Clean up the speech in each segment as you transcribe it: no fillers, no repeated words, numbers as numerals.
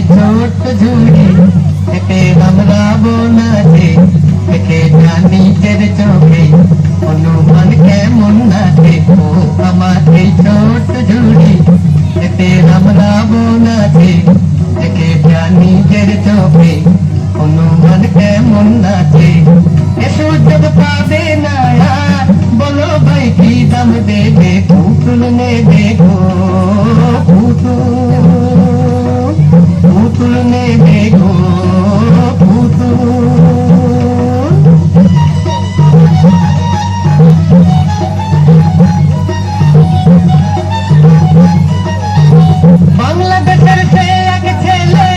ছোট ঝুড়ি এতে আমরা বোনাছে দেখে জানি তের চোখে অনুমান কেমন নাচে ও আমার এই ছোট ঝুড়ি এতে আমরা বোনাছে দেখে জানি তের চোখে অনুমান কেমন নাচে এ সুযোগ পাবে না আর বলো ভাই কি দাম দেবে পুতুল নেবে গো পুতুল নেবে গো বাংলাদেশের সে এক ছেলে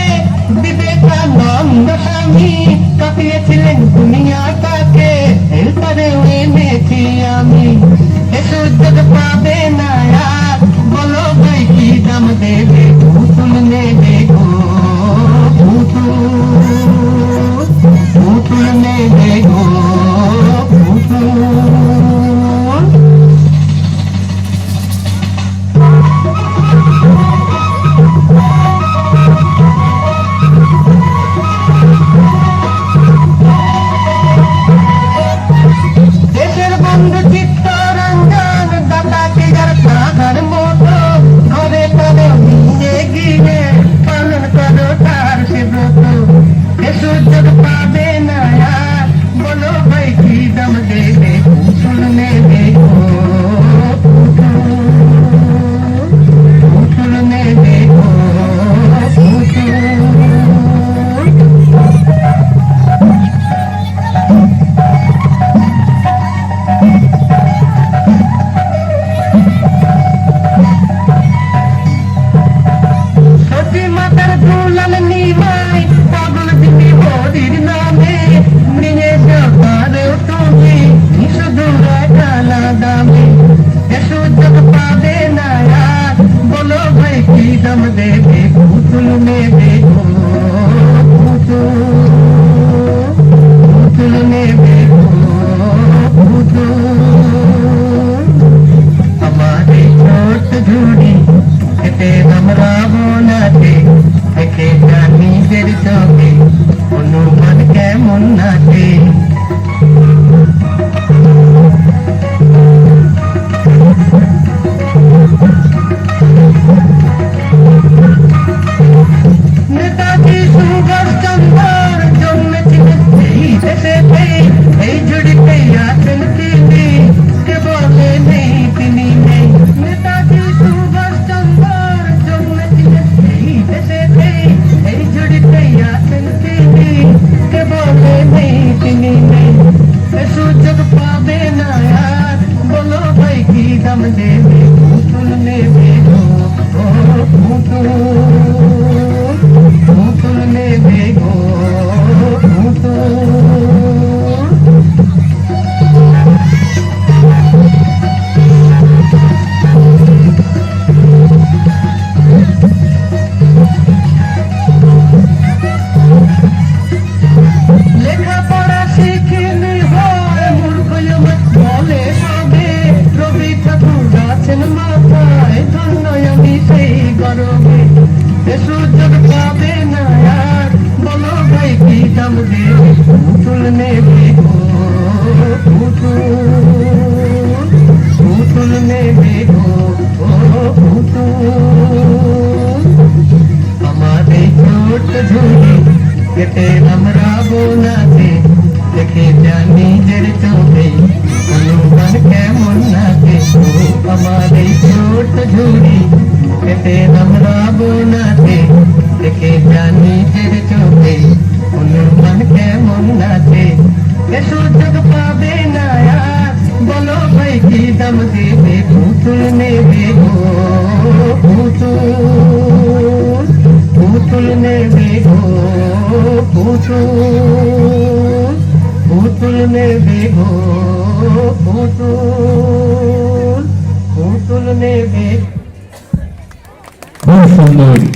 বিবেকানন্দ স্বামী কাঁপিয়েছিলেন দুনিয়াটাকে তারে এনেছি আমি এ সুযোগ পাবে না আর বলো ভাই কি দাম দেবে পুতুল নেবে গো পুতুল নেবে গো পুতুল চিত্তরঞ্জন দাদাকে যার সাধার মতো ঘরে করে নিয়ে গিয়ে পালন করো তার সে ব্রত এ সুযোগ পাবে না আর বলো ভাই কি দাম দেবে পুতুল নেবে গো পুতুল নেবে গো दम देवे पुतुल नेबे गो पुतुल नेबे गो हमारे छोट झूड़ी एते हमरा बोनाते देखे जानी तेर चोखे अनुमान केमन नाचे सुजग पावे ना यार बोलो भाई की दम देवे पुतुल नेबे गो पुतुल नेबे गो लेखा पढ़ा शिखिनी হয় মূর্খ বলে সবে রবি ঠাকুর আছেন মাথায় ধন্য আমি সেই গরবে এ সুযোগ পাবে না আর বলো ভাই কি দাম দেবে পুতুল নেবে গো পুতুল নেবে গো আমাদের ছোট ঝুড়ি এতে আমরা বোনাছে দেখে জানি নিজের চোখে অনুমান কেমন নাচে আমার এই ছোট ঝুড়ি এতে আমরা বোনাছে দেখে জানি নিজের চোখে অনুমান কেমন নাচে এ সুযোগ পাবে না আর বলো ভাই কি দাম দেবে পুতুল নেবে গো পুতুল নেবে গো পুতুল নেবে গো পুতুল নেবে। খুব সুন্দর।